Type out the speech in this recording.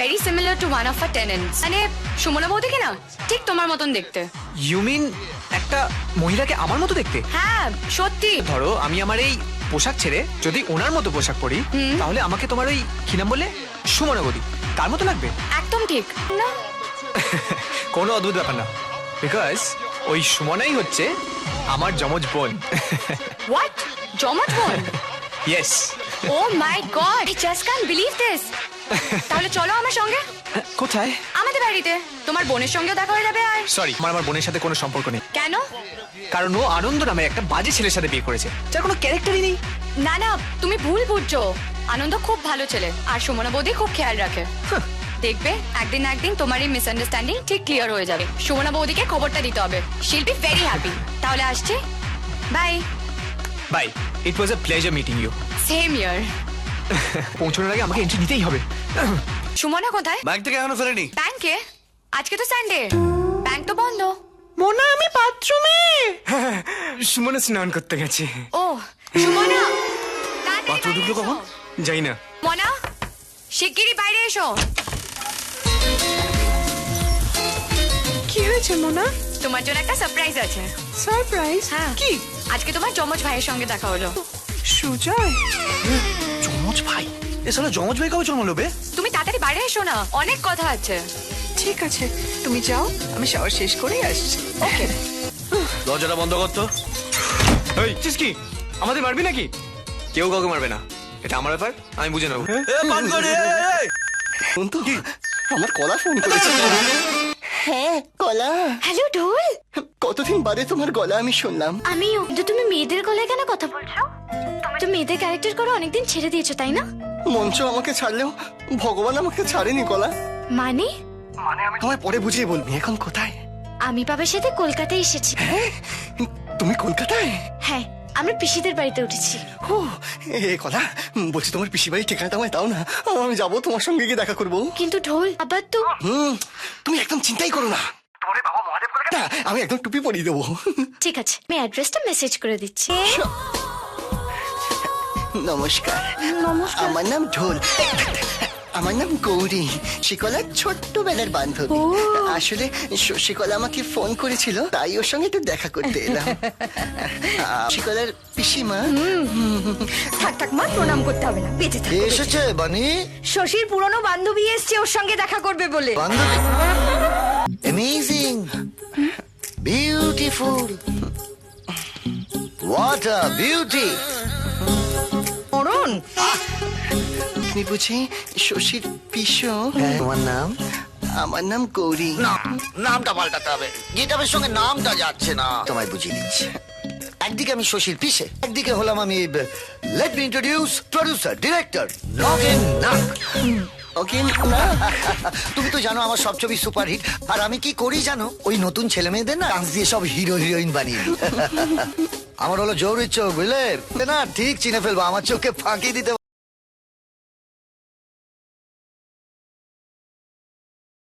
very similar to one of our tenants. মানে সুমনা বৌদিকে না ঠিক তোমার মতন দেখতে। ইউ মিন একটা মহিলাকে আমার মতো দেখতে? হ্যাঁ সত্যি। ধরো আমি আমার এই পোশাক ছেড়ে যদি ওনার মতো পোশাক পরি তাহলে আমাকে তোমার ওই কি নাম বলে সুমনা বৌদি তার মতো লাগবে? একদম ঠিক না? কোনো অদ্ভুত ব্যাপার না, বিকজ ওই সুমনাই হচ্ছে আমার যমজ বোন। হোয়াট? জমজ বোন? Yes. Oh my god, I just can't believe this. তাহলে চলো আমার সঙ্গে। কোথায়? আমাদের বাড়িতে। তোমার বোনের সঙ্গে দেখা হয়ে যাবে। আর সরি, আমার বোনের সাথে কোনো সম্পর্ক নেই। কেন? কারণ ও আনন্দ নামের একটা বাজে ছেলের সাথে বিয়ে করেছে যার কোনো ক্যারেক্টারই নেই। না না, তুমি ভুল বুঝছো। আনন্দ খুব ভালো ছেলে আর সুমনা বৌদি খুব খেয়াল রাখে। দেখবে একদিন না একদিন তোমার এই মিসআন্ডারস্ট্যান্ডিং ঠিক ক্লিয়ার হয়ে যাবে। সুমনা বৌদিকে খবরটা দিতে হবে। She will be very happy. তাহলে আসছি, bye. Bye, it was a pleasure meeting you. Same here. পৌঁছানোর আগে আমাকে এন্ট্রি নিতেই হবে। সুমনা কোথায়? ব্যাংক থেকে এখনো ফেরেনি। ব্যাংকে? আজকে তো সানডে, ব্যাংক তো বন্ধ। মোনা, আমি বাথরুমে। সুমনা স্নান করতে গেছে। ও সুমনা, বাথরুম ঢুকলো কখন? যাই না। মনা, শিগগিরই বাইরে এসো। কি হয়েছে মোনা? তোমার জন্য একটা সারপ্রাইজ আছে। সারপ্রাইজ? হ্যাঁ। কি? আজকে তোমার যমজ ভাইয়ের সঙ্গে দেখা হলো। সুজয়? যমজ ভাই? এ শালা যমজ ভাই কবে জন্মালো বে? তুমি তাড়াতাড়ি বাইরে এসো না, অনেক কথা আছে। ঠিক আছে, তুমি যাও, আমি শাওয়ার শেষ করেই আসছি। ওকে। দরজাটা বন্ধ করতো। এই চিস কি আমাদের মারবি নাকি? কেউ কাউকে মারবে না, এটা আমার ব্যাপার, আমি বুঝে নেবো। ফোন তো আমার কলা ফোন করেছে। হ্যাঁ গলা। হ্যালো ঢোল। কতদিন বাদে তোমার গলা আমি শুনলাম। আমিও। কিন্তু তুমি মেয়েদের গলায় কেন কথা বলছো? তুমি মেয়েদের ক্যারেক্টার করে অনেকদিন ছেড়ে দিয়েছো, তাই না? মঞ্চ আমাকে ছাড়লেও ভগবান আমাকে ছাড়েনি গলা। মানে? আমি তোমায় পরে বুঝিয়ে বলবি। এখন কোথায়? আমি বাবার সাথে কলকাতায় এসেছি। তুমি কলকাতায়? হ্যাঁ, আমরা পিসিদের বাড়িতে উঠেছি। ও এ গলা, বলছি তোমার পিসি বাড়ির ঠিকানাটা আমায় দাও না, আমি যাবো তোমার সঙ্গে গিয়ে দেখা করবো। কিন্তু ঢোল আবার তো। তুমি একদম চিন্তাই করো না, তোমার বাবা মহাদেব করে না, আমি একদম টুপি পরিয়ে দেবো। ঠিক আছে, আমি অ্যাড্রেসটা মেসেজ করে দিচ্ছি। নমস্কার। নমস্কার। আমার নাম ঢোল। আমার নাম গৌরী, শিকলার ছোট্টবেলার বান্ধবী। আসলে শিকলা আমাকে ফোন করেছিল, তাই ওর সঙ্গে একটু দেখা করতে এলাম। শিকলার পিসিমা। থাক থাক মা, প্রণাম করতে হবে না, বেঁচে থাক। এসেছে বানি। শশীর পুরনো বান্ধবী এসছে ওর সঙ্গে দেখা করবে বলে। বান্ধবী amazing, beautiful, what a beauty. Arun, আপনি বুঝি শশীর পিসো? তোমার নাম? আমার নাম গৌরী। নামটা পাল্টাতে হবে, গিটারের সঙ্গে নামটা যাচ্ছে না। তোমায় বুঝিয়ে দিচ্ছি। একদিকে আমি শশীর পিসে, একদিকে হলাম আমি let me introduce producer director Nagen Nag. Okay তুমি তো জানো আমার সব ছবি সুপারহিট, আর আমি কি করি জানো? ওই নতুন ছেলে মেয়েদের না ডান্স দিয়ে সব হিরো হিরোইন বানিয়ে দিই। আমার হলো জৌরির চোখ, বুঝলে না? ঠিক চিনে ফেলবো, আমার চোখে ফাঁকি দিতে